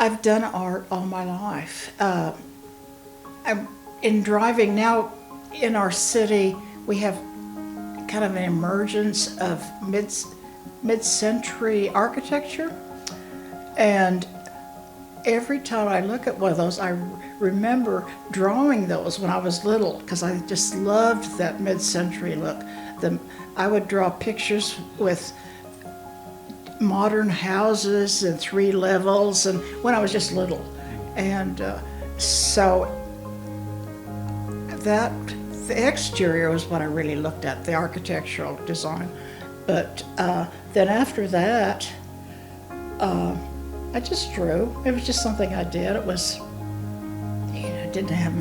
I've done art all my life. I'm in driving now. In our city, we have kind of an emergence of mid-century architecture, and every time I look at one of those, I remember drawing those when I was little because I just loved that mid-century look. I would draw pictures with modern houses and 3 levels, and when I was just little, and so that the exterior was what I really looked at, the architectural design. But then after that, I just drew. It was just something I did. It was, I didn't have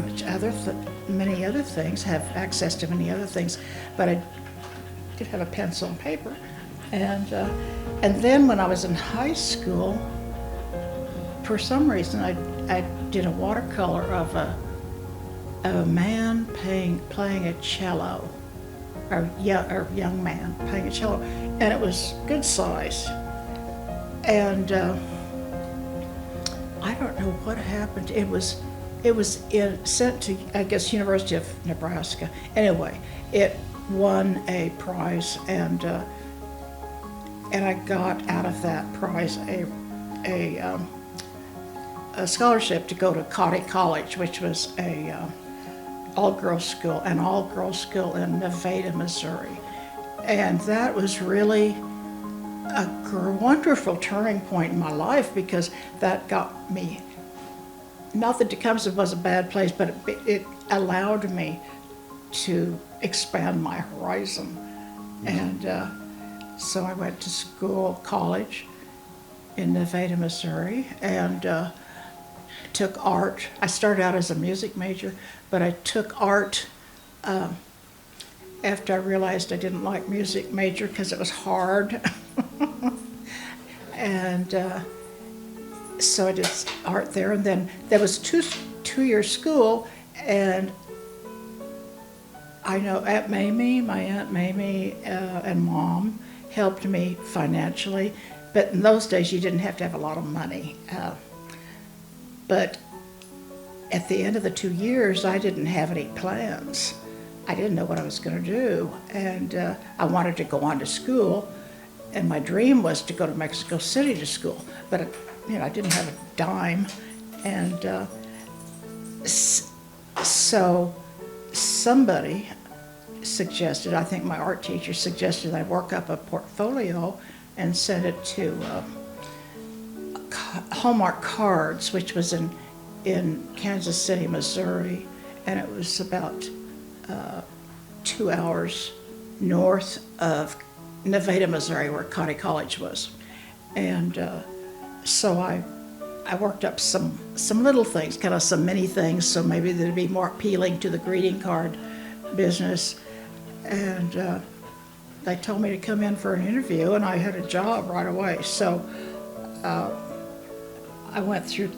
many other things, have access to many other things, but I did have a pencil and paper. And then when I was in high school, for some reason, I did a watercolor of a man playing a cello, or young man playing a cello, and it was good size. And I don't know what happened. It was sent to, I guess, University of Nebraska. Anyway, it won a prize, and I got out of that prize a scholarship to go to Cottey College, which was an all-girls school in Nevada, Missouri. And that was really a wonderful turning point in my life, because that got me, not that Tecumseh was a bad place, but it allowed me to expand my horizon. And so I went to college in Nevada, Missouri, and took art. I started out as a music major, but I took art after I realized I didn't like music major because it was hard. And so I did art there, and then there was two-year school, and I know my Aunt Mamie and Mom helped me financially, but in those days you didn't have to have a lot of money. But at the end of the 2 years, I didn't have any plans. I didn't know what I was going to do, and I wanted to go on to school, and my dream was to go to Mexico City to school, but I didn't have a dime, and so somebody suggested, I think my art teacher suggested, I work up a portfolio and send it to Hallmark Cards, which was in Kansas City, Missouri, and it was about 2 hours north of Nevada, Missouri, where Cottey College was. And so I worked up some little things, kind of some mini things, so maybe they'd be more appealing to the greeting card business. And they told me to come in for an interview, and I had a job right away. So I went through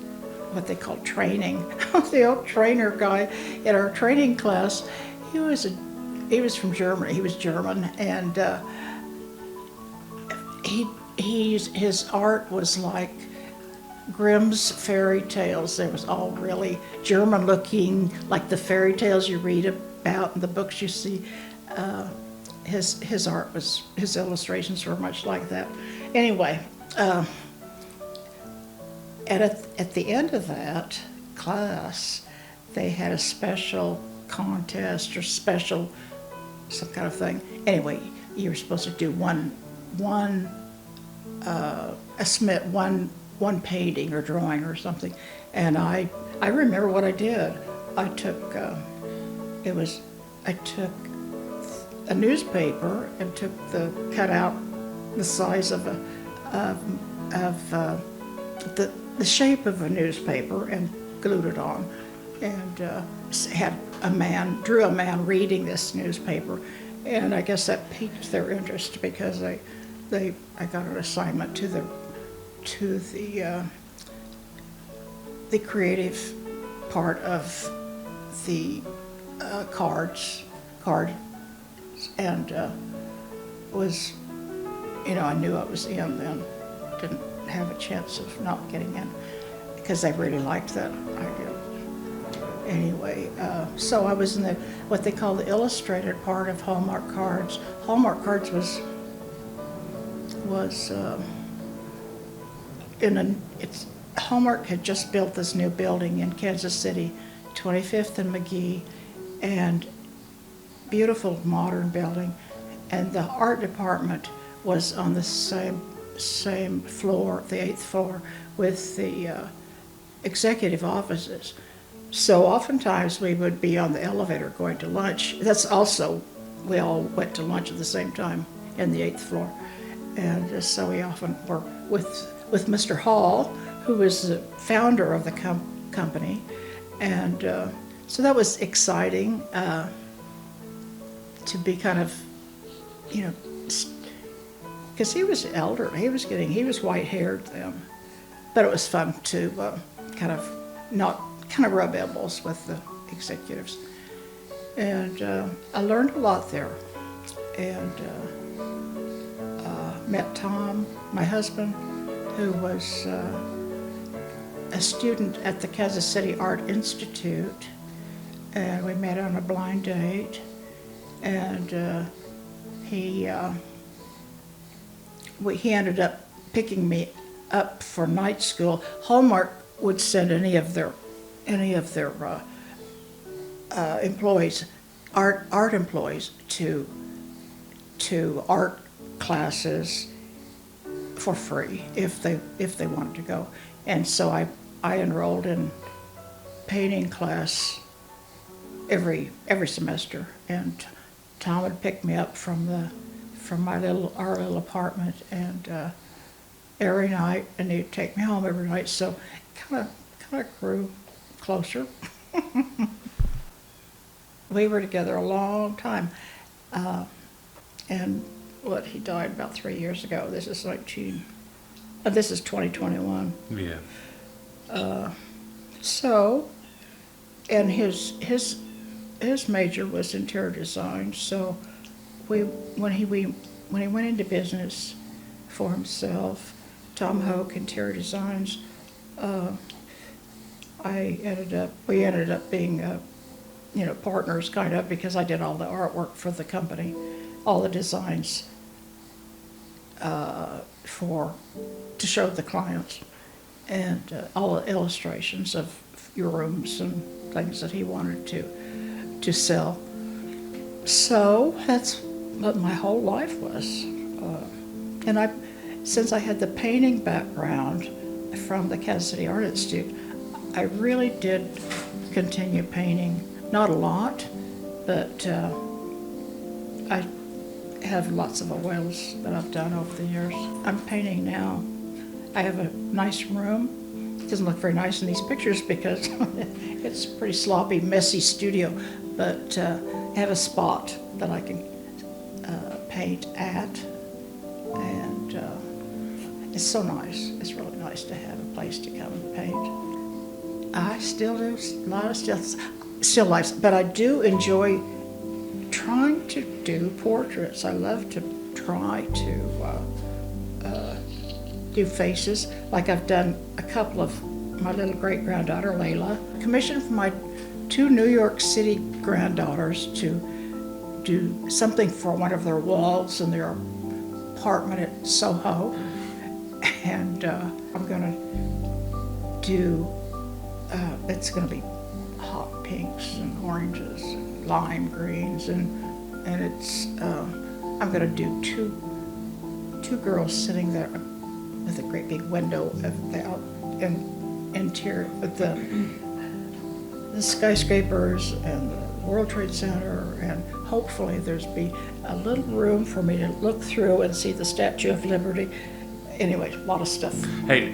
what they call training. The old trainer guy in our training class, he was from Germany. He was German, and his art was like Grimm's fairy tales. It was all really German looking, like the fairy tales you read about in the books you see. His art was, his illustrations were much like that. Anyway, and at the end of that class, they had a special contest or some kind of thing. Anyway, you were supposed to do one painting or drawing or something. And I remember what I did. I took a newspaper and cut out the size of the shape of a newspaper and glued it on, and drew a man reading this newspaper, and I guess that piqued their interest, because I got an assignment to the creative part of the card, and was, I knew I was in then. Didn't have a chance of not getting in. because they really liked that idea. Anyway, so I was in the what they call the illustrated part of Hallmark Cards. Hallmark Cards was Hallmark had just built this new building in Kansas City, 25th and McGee, and beautiful modern building, and the art department was on the same floor, the 8th floor, with the executive offices. So oftentimes we would be on the elevator going to lunch. That's also, we all went to lunch at the same time in the 8th floor. And so we often were with Mr. Hall, who was the founder of the company. And so that was exciting to be kind of, because he was elder, he was white-haired then. But it was fun to kind of rub elbows with the executives. And I learned a lot there. And met Tom, my husband, who was a student at the Kansas City Art Institute. And we met on a blind date. And he ended up picking me up for night school. Hallmark would send any of their employees, art employees, to art classes for free if they wanted to go. And so I enrolled in painting class every semester, and Tom would pick me up from our little apartment and every night, and he'd take me home every night. So kind of grew closer. We were together a long time, and he died about 3 years ago. This is 2021. Yeah. So, and his major was interior design. So, when he went into business for himself, Tom Hoch Interior Designs, we ended up being partners kind of, because I did all the artwork for the company, all the designs to show the clients, and all the illustrations of your rooms and things that he wanted to sell. So that's what my whole life was. And since I had the painting background from the Kansas City Art Institute, I really did continue painting. Not a lot, but I have lots of oils that I've done over the years. I'm painting now. I have a nice room. It doesn't look very nice in these pictures because it's a pretty sloppy, messy studio, but I have a spot that I can paint at, and it's so nice. It's really nice to have a place to come and paint. I still do a lot of still lifes, but I do enjoy trying to do portraits. I love to try to do faces. Like I've done a couple of my little great-granddaughter, Layla. Commissioned for my 2 New York City granddaughters to do something for one of their walls in their apartment at Soho. And I'm gonna do, it's gonna be hot pinks and oranges and lime greens, and it's I'm gonna do two girls sitting there with a great big window of the interior with the skyscrapers and the World Trade Center, and hopefully there's be a little room for me to look through and see the Statue of Liberty. Anyway, a lot of stuff. Hey,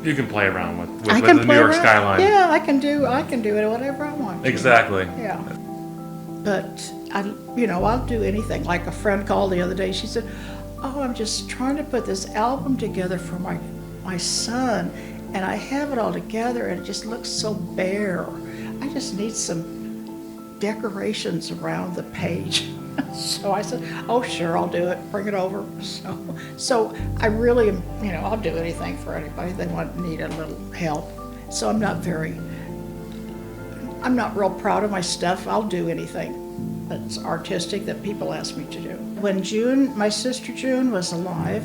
you can play around with the New York skyline. Yeah, I can do it whatever I want to. Exactly. Yeah. But I'll do anything. Like a friend called the other day, she said, "Oh, I'm just trying to put this album together for my son, and I have it all together and it just looks so bare. I just need some decorations around the page." So I said, oh, sure, I'll do it, bring it over. So I really, I'll do anything for anybody. They need a little help. So I'm not real proud of my stuff. I'll do anything that's artistic that people ask me to do. When my sister June was alive,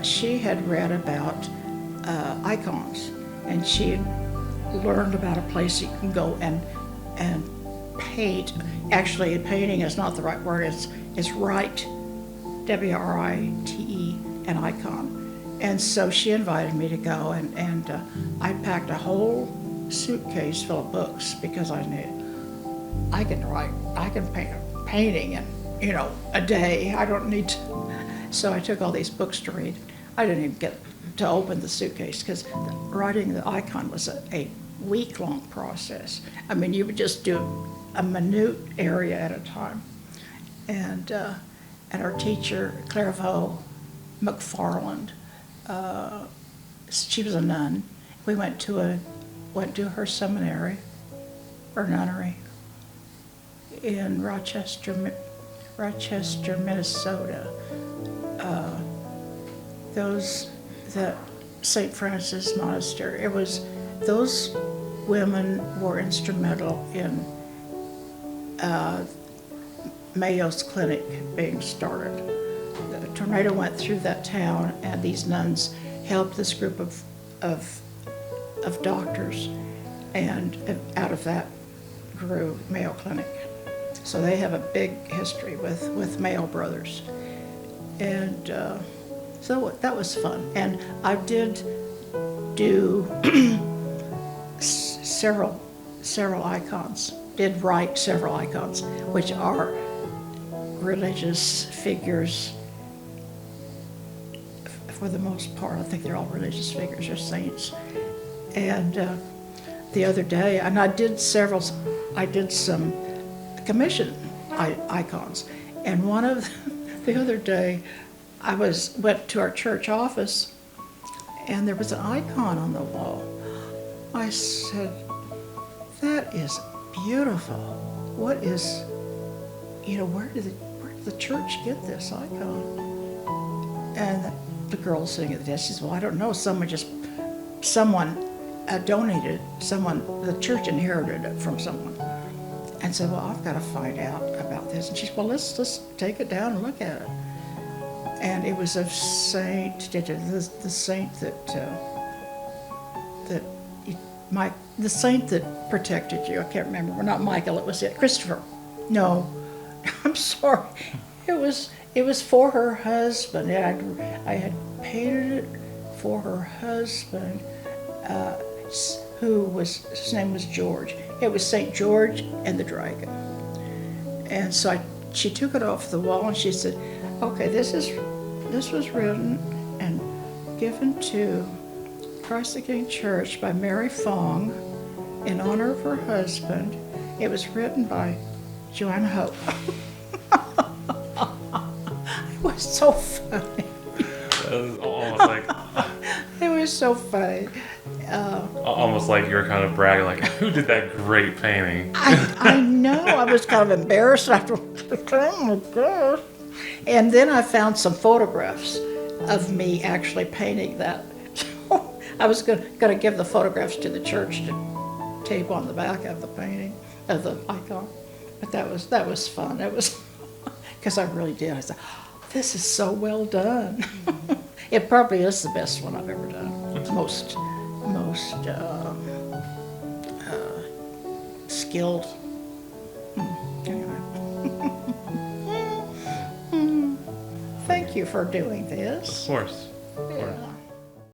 she had read about icons, and she had learned about a place you can go and paint. Actually, painting is not the right word. It's write, W-R-I-T-E, an icon. And so she invited me to go, and I packed a whole suitcase full of books because I knew I can paint a painting in a day. I don't need to. So I took all these books to read. I didn't even get to open the suitcase because writing the icon was a week-long process. I mean, you would just do a minute area at a time. And our teacher, Clairvaux McFarland, she was a nun. We went to her seminary or nunnery in Rochester, Minnesota. That St. Francis Monastery. Those women were instrumental in Mayo's clinic being started. The tornado went through that town, and these nuns helped this group of doctors, and out of that grew Mayo Clinic. So they have a big history with Mayo Brothers, and so that was fun. And I did do several icons. Did write several icons, which are religious figures. For the most part, I think they're all religious figures or saints. And the other day, and I did some commission icons. And one of the other day, I went to our church office, and there was an icon on the wall. I said, "That is beautiful. Where did the church get this icon?" And the girl sitting at the desk, she said, "Well, I don't know. Someone donated. The church inherited it from someone." And said, "Well, I've got to find out about this." And she said, "Well, let's take it down and look at it." And it was of the saint that protected you. I can't remember. Well, not Michael. It was Christopher. No, I'm sorry. It was for her husband. And I had painted it for her husband, his name was George. It was St. George and the Dragon. And so she took it off the wall, and she said, "Okay, this was written and given to Christ the King Church by Mary Fong in honor of her husband. It was written by Joanne Hoch." It was so funny. Almost like It was so funny. almost like you were kind of bragging, like, "Who did that great painting?" I know. I was kind of embarrassed after. Oh my gosh. And then I found some photographs of me actually painting that. I was going to give the photographs to the church to tape on the back of the painting, of the icon. But that was fun. It was because I really did. I said, "This is so well done." It probably is the best one I've ever done. It's most skilled. Anyway. Thank you for doing this. Of course. Yeah.